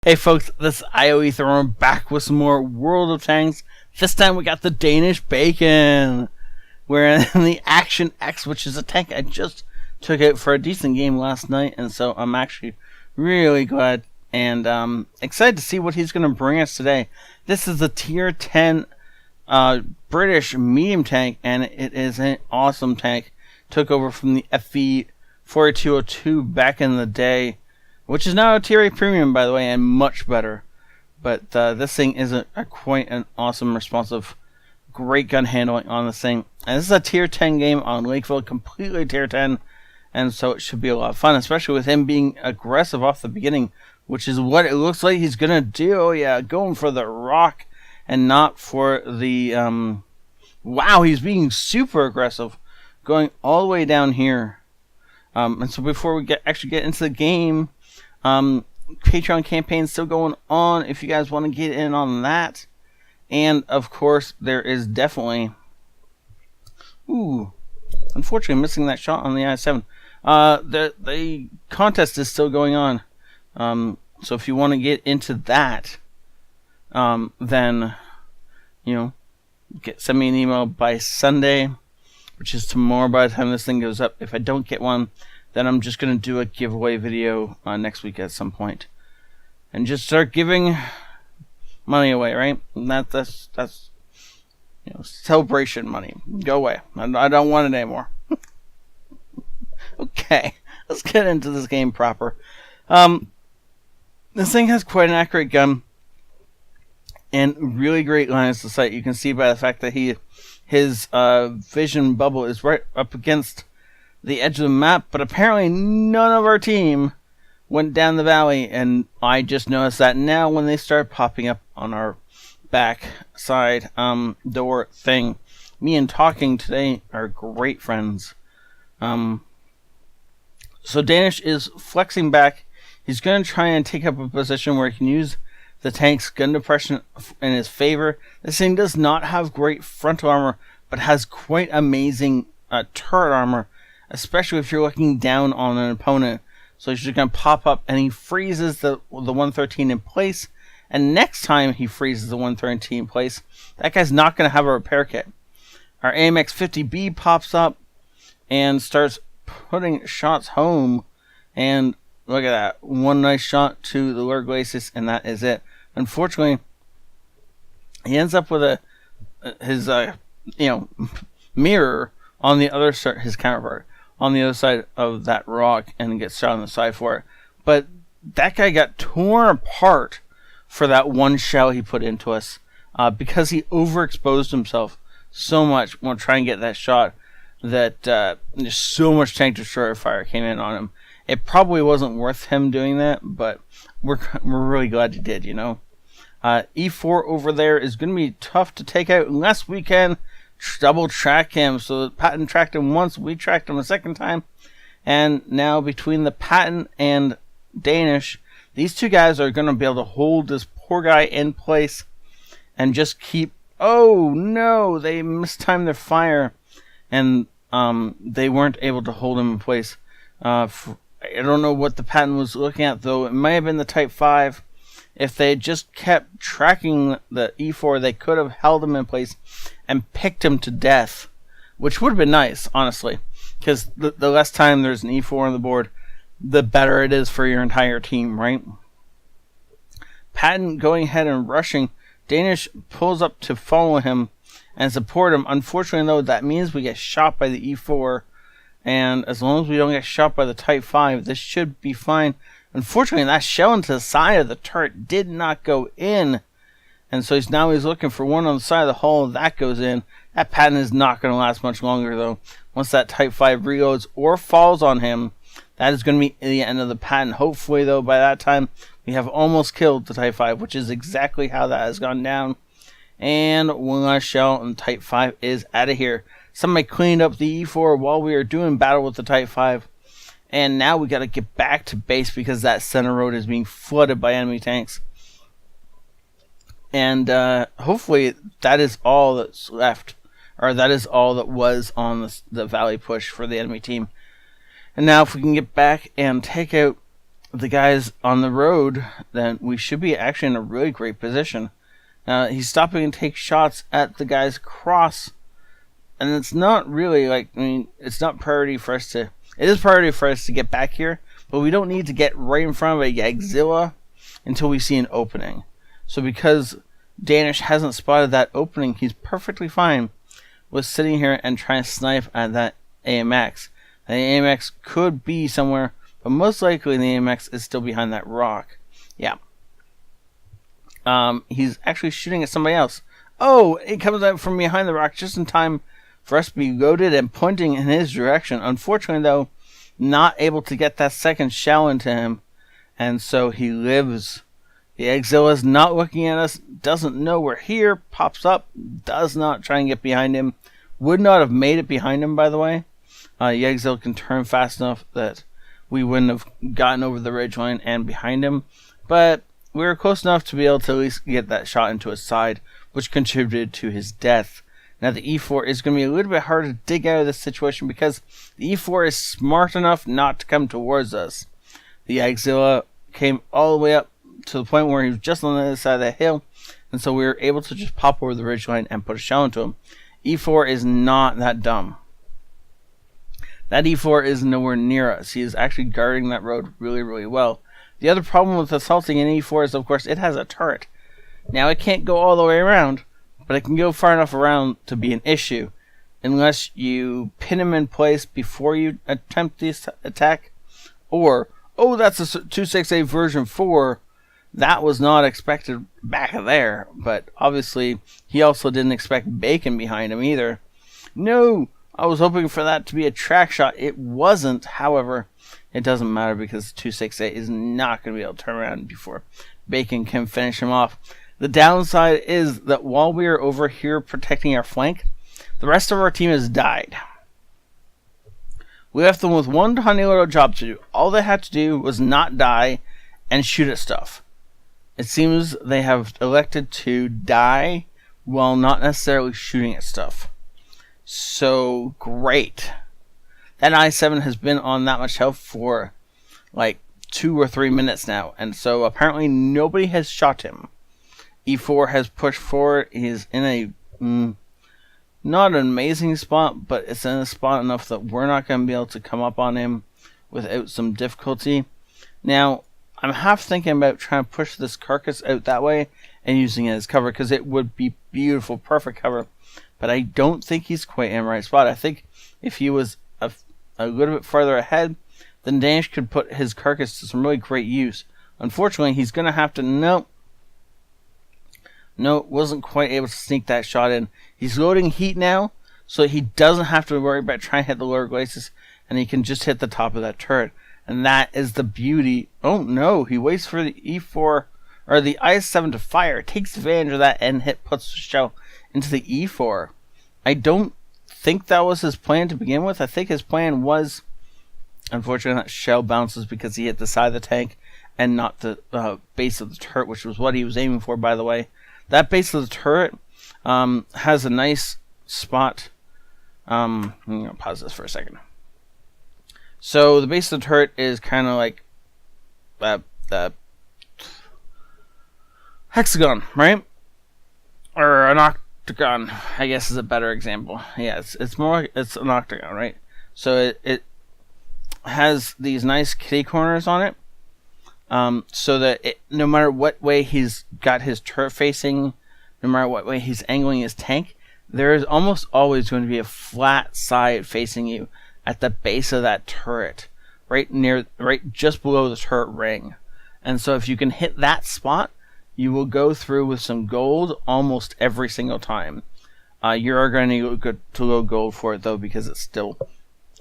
Hey folks, this is ioEther. We're back with some more World of Tanks. This time we got the Danish Bacon. We're in the Action X, which is a tank I just took out for a decent game last night, and so I'm actually really glad and excited to see what he's going to bring us today. This is the Tier 10 British medium tank, and it is an awesome tank. Took over from the FV 4202 back in the day, which is now a Tier 8 Premium, by the way, and much better. But this thing is quite an awesome, responsive, great gun handling on this thing. And this is a Tier 10 game on Lakeville, completely Tier 10, and so it should be a lot of fun, especially with him being aggressive off the beginning, which is what it looks like he's going to do. Oh yeah, going for the rock and not for the... wow, he's being super aggressive, going all the way down here. And so before we actually get into the game... Patreon campaign still going on if you guys want to get in on that. And of course there is definitely unfortunately missing that shot on the i7. The contest is still going on. So if you want to get into that, then send me an email by Sunday, which is tomorrow by the time this thing goes up. If I don't get one, then I'm just going to do a giveaway video next week at some point. And just start giving money away, right? And that's celebration money. Go away. I don't want it anymore. Okay, let's get into this game proper. This thing has quite an accurate gun and really great lines of sight. You can see by the fact that his vision bubble is right up against the edge of the map, but apparently none of our team went down the valley, and I just noticed that now when they start popping up on our back side door thing. Me and Talking today are great friends. So Danish is flexing back. He's going to try and take up a position where he can use the tank's gun depression in his favor. This thing does not have great frontal armor, but has quite amazing turret armor, especially if you're looking down on an opponent. So he's just going to pop up, and he freezes the 113 in place. And next time he freezes the 113 in place, that guy's not going to have a repair kit. Our AMX 50B pops up and starts putting shots home. And look at that. One nice shot to the Lord Glacis, and that is it. Unfortunately, he ends up with his mirror on the other side, his counterpart on the other side of that rock, and gets shot on the side for it. But that guy got torn apart for that one shell he put into us, because he overexposed himself so much when trying to get that shot that just so much tank destroyer fire came in on him. It probably wasn't worth him doing that, but we're really glad he did, E4 over there is going to be tough to take out unless we can double track him. So the Patton tracked him once, we tracked him a second time, and now between the Patton and Danish, these two guys are going to be able to hold this poor guy in place and just keep... Oh no, they mistimed their fire, and they weren't able to hold him in place. I don't know what the Patton was looking at, though. It might have been the Type 5. If they had just kept tracking the E4, they could have held him in place and picked him to death, which would have been nice, honestly, because the less time there's an E4 on the board, the better it is for your entire team, right? Patton going ahead and rushing. Danish pulls up to follow him and support him. Unfortunately, though, that means we get shot by the E4, and as long as we don't get shot by the Type 5, this should be fine. Unfortunately, that shell into the side of the turret did not go in. And so he's looking for one on the side of the hull. That goes in. That Patton is not going to last much longer, though. Once that Type 5 reloads or falls on him, that is going to be the end of the Patton. Hopefully, though, by that time, we have almost killed the Type 5, which is exactly how that has gone down. And one last shell, and Type 5 is out of here. Somebody cleaned up the E4 while we were doing battle with the Type 5. And now we got to get back to base because that center road is being flooded by enemy tanks. And hopefully that is all that's left, or that is all that was on the valley push for the enemy team. And now if we can get back and take out the guys on the road, then we should be actually in a really great position. Now, he's stopping and takes shots at the guys across, and it's not really like, I mean, it's not priority for us to, it is priority for us to get back here, but we don't need to get right in front of a Yagzilla until we see an opening. So because Danish hasn't spotted that opening, he's perfectly fine with sitting here and trying to snipe at that AMX. The AMX could be somewhere, but most likely the AMX is still behind that rock. Yeah. He's actually shooting at somebody else. Oh, it comes out from behind the rock just in time for us to be loaded and pointing in his direction. Unfortunately, though, not able to get that second shell into him, and so he lives. The Yagzilla's not looking at us, doesn't know we're here, pops up, does not try and get behind him. Would not have made it behind him, by the way. Yagzilla can turn fast enough that we wouldn't have gotten over the ridgeline and behind him, but we were close enough to be able to at least get that shot into his side, which contributed to his death. Now the E4 is going to be a little bit harder to dig out of this situation because the E4 is smart enough not to come towards us. The Yagzilla came all the way up to the point where he was just on the other side of that hill, and so we were able to just pop over the ridgeline and put a shell into him. E4 is not that dumb. That E4 is nowhere near us. He is actually guarding that road really, really well. The other problem with assaulting an E4 is, of course, it has a turret. Now, it can't go all the way around, but it can go far enough around to be an issue, unless you pin him in place before you attempt this attack, or, oh, that's a 268 version 4, that was not expected back there, but obviously, he also didn't expect Bacon behind him either. No, I was hoping for that to be a track shot. It wasn't, however, it doesn't matter because 268 is not going to be able to turn around before Bacon can finish him off. The downside is that while we are over here protecting our flank, the rest of our team has died. We left them with one tiny little job to do. All they had to do was not die and shoot at stuff. It seems they have elected to die while not necessarily shooting at stuff. So, great. That i7 has been on that much health for like 2 or 3 minutes now, and so apparently nobody has shot him. E4 has pushed forward. He's in a not an amazing spot, but it's in a spot enough that we're not going to be able to come up on him without some difficulty. Now, I'm half thinking about trying to push this carcass out that way and using it as cover, because it would be beautiful, perfect cover. But I don't think he's quite in the right spot. I think if he was a little bit farther ahead, then Danish could put his carcass to some really great use. Unfortunately, he's going to have to... No, wasn't quite able to sneak that shot in. He's loading heat now, so he doesn't have to worry about trying to hit the lower glacis, and he can just hit the top of that turret. And that is the beauty. Oh no, he waits for the E4, or the I7 to fire, takes advantage of that and puts the shell into the E4. I don't think that was his plan to begin with. I think his plan was, unfortunately, that shell bounces because he hit the side of the tank and not the base of the turret, which was what he was aiming for, by the way. That base of the turret has a nice spot. I'm going to pause this for a second. So the base of the turret is kind of like the hexagon, right? Or an octagon, I guess, is a better example. Yeah, it's an octagon, right? So it has these nice kitty corners on it, so that no matter what way he's got his turret facing, no matter what way he's angling his tank, there is almost always going to be a flat side facing you at the base of that turret, right just below the turret ring. And so if you can hit that spot, you will go through with some gold almost every single time. You are going to go gold for it, though, because it's still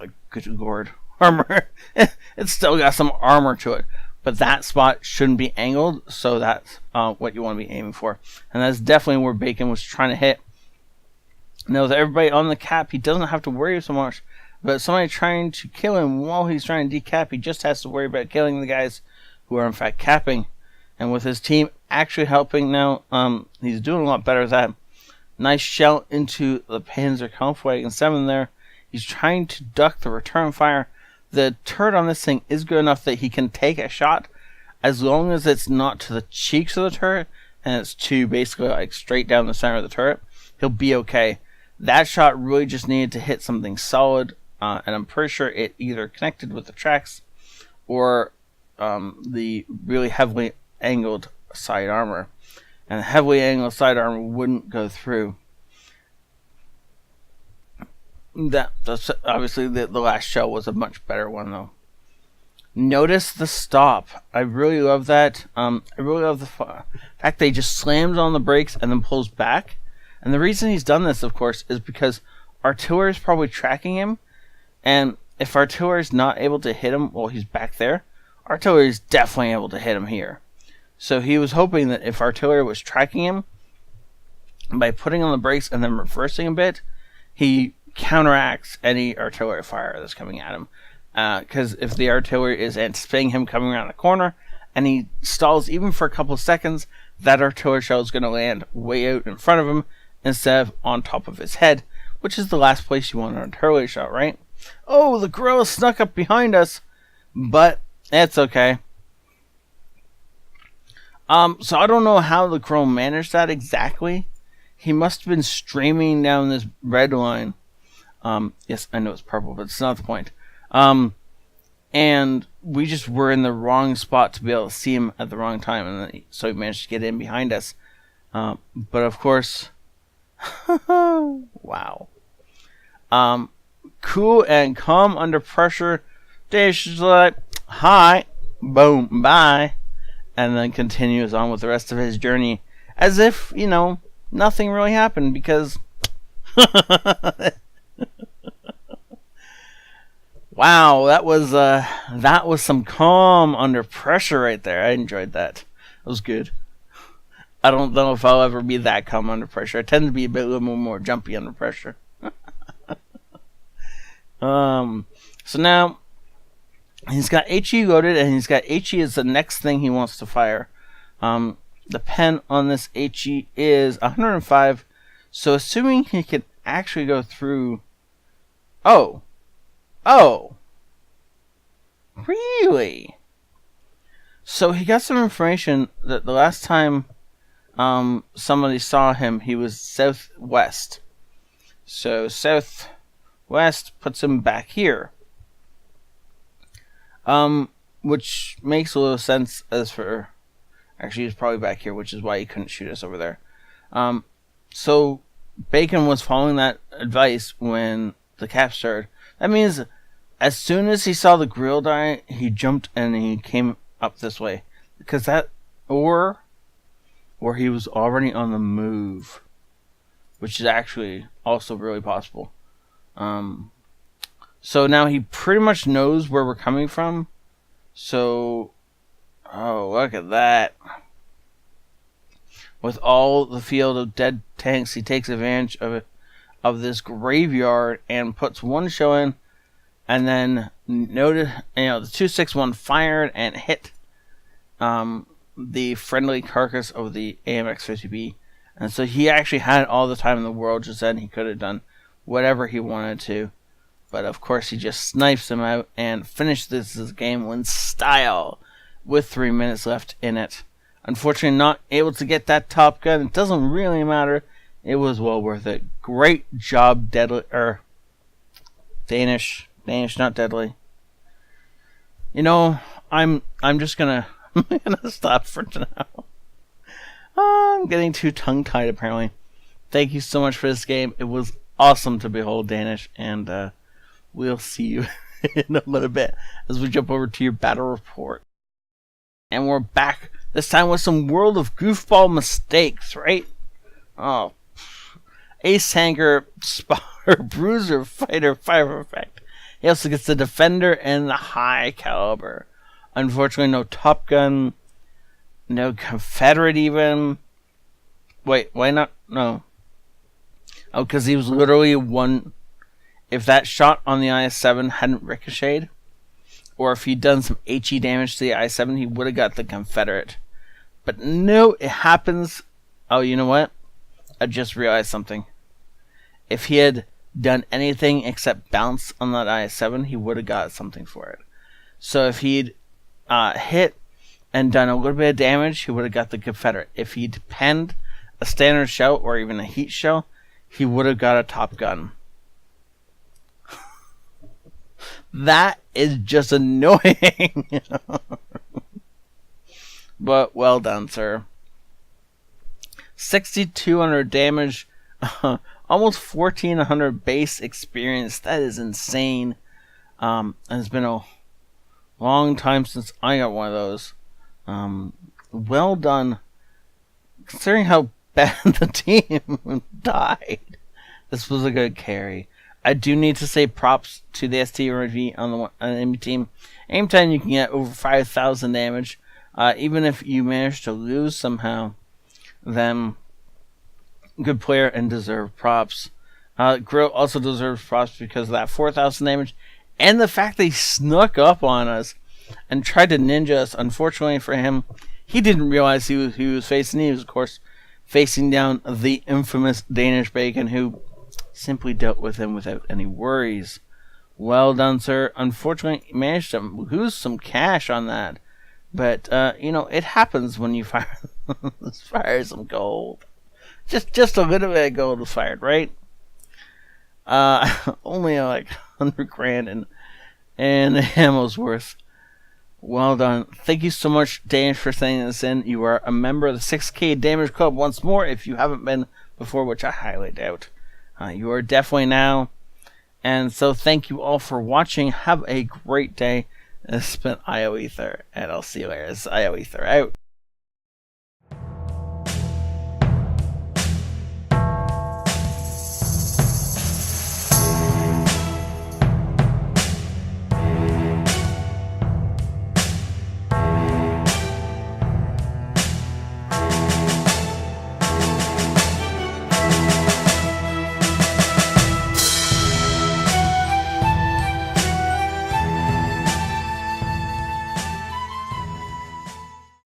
a good lord armor. It's still got some armor to it. But that spot shouldn't be angled, so that's what you want to be aiming for. And that's definitely where Bacon was trying to hit. Now, with everybody on the cap, he doesn't have to worry so much about somebody trying to kill him while he's trying to decap. He just has to worry about killing the guys who are in fact capping. And with his team actually helping now, he's doing a lot better at that. Nice shell into the Panzer Kampfwagen 7 there. He's trying to duck the return fire. the turret on this thing is good enough that he can take a shot as long as it's not to the cheeks of the turret and it's to basically like straight down the center of the turret. He'll be okay. That shot really just needed to hit something solid, and I'm pretty sure it either connected with the tracks or the really heavily angled side armor. And the heavily angled side armor wouldn't go through. That's obviously the last shell was a much better one though. Notice the stop. I really love that. I really love the fact that he just slams on the brakes and then pulls back. And the reason he's done this, of course, is because artillery is probably tracking him. And if artillery is not able to hit him while he's back there, artillery is definitely able to hit him here. So he was hoping that if artillery was tracking him, by putting on the brakes and then reversing a bit, he counteracts any artillery fire that's coming at him. Because if the artillery is anticipating him coming around the corner and he stalls even for a couple of seconds, that artillery shell is going to land way out in front of him instead of on top of his head, which is the last place you want an artillery shot, right? Oh, the gorilla snuck up behind us, but it's okay. So I don't know how the gorilla managed that exactly. He must have been streaming down this red line. Yes, I know it's purple, but it's not the point. And we just were in the wrong spot to be able to see him at the wrong time, and so he managed to get in behind us. But of course, wow. Cool and calm under pressure. Dash is like, hi, boom, bye, and then continues on with the rest of his journey as if, you know, nothing really happened because wow, that was some calm under pressure right there. I enjoyed that. It was good. I don't know if I'll ever be that calm under pressure. I tend to be a little more jumpy under pressure. So now he's got HE loaded, and he's got HE as the next thing he wants to fire. The pen on this HE is 105, so assuming he can actually go through. Oh, really? So he got some information that the last time somebody saw him, he was southwest. So southwest puts him back here. Which makes a little sense as for... Actually, he's probably back here, which is why he couldn't shoot us over there. So Bacon was following that advice when the cap started. That means as soon as he saw the grill die, he jumped and he came up this way. Because that... Or he was already on the move. Which is actually also really possible. So now he pretty much knows where we're coming from. So... Oh, look at that. With all the field of dead tanks, he takes advantage of this graveyard and puts one shell in, and then noted, the 261 fired and hit the friendly carcass of the AMX-50B. And so he actually had all the time in the world. Just then he could have done whatever he wanted to. But of course he just snipes him out and finishes this game in style with 3 minutes left in it. Unfortunately not able to get that Top Gun. It doesn't really matter. It was well worth it. Great job, Danish, not Deadly. I'm just gonna stop for now. I'm getting too tongue-tied apparently. Thank you so much for this game. It was awesome to behold, Danish, and we'll see you in a little bit as we jump over to your battle report. And we're back, this time with some World of Goofball mistakes, right? Oh. Ace Hangar, Spotter, Bruiser, Fighter, Fire Effect. He also gets the Defender and the High Caliber. Unfortunately, no Top Gun, no Confederate even. Wait, why not? No. Oh, because he was literally one... If that shot on the IS-7 hadn't ricocheted, or if he'd done some HE damage to the I-7, he would have got the Confederate. But no, it happens. Oh, you know what? I just realized something. If he had done anything except bounce on that IS-7, he would have got something for it. So if he'd hit and done a little bit of damage, he would have got the Confederate. If he'd penned a standard shell or even a heat shell, he would have got a Top Gun. That is just annoying. But well done, sir. 6,200 damage, almost 1,400 base experience. That is insane. And it's been a long time since I got one of those. Well done, considering how bad the team died. This was a good carry. I do need to say props to the STRV on the enemy team. Anytime you can get over 5,000 damage, even if you manage to lose somehow, then good player and deserve props. Grill also deserves props because of that 4,000 damage and the fact that he snuck up on us and tried to ninja us. Unfortunately for him, he didn't realize he was facing. He was, of course, facing down the infamous Danish Bacon, who simply dealt with him without any worries. Well done, sir. Unfortunately, he managed to lose some cash on that. But, it happens when you fire some gold. Just a little bit of gold was fired, right? Only like 100 grand and ammo's worth. Well done. Thank you so much, Danish, for sending this in. You are a member of the 6K Damage Club once more, if you haven't been before, which I highly doubt. You are definitely now. And so thank you all for watching. Have a great day. This has been ioEther, and I'll see you later. This is ioEther out.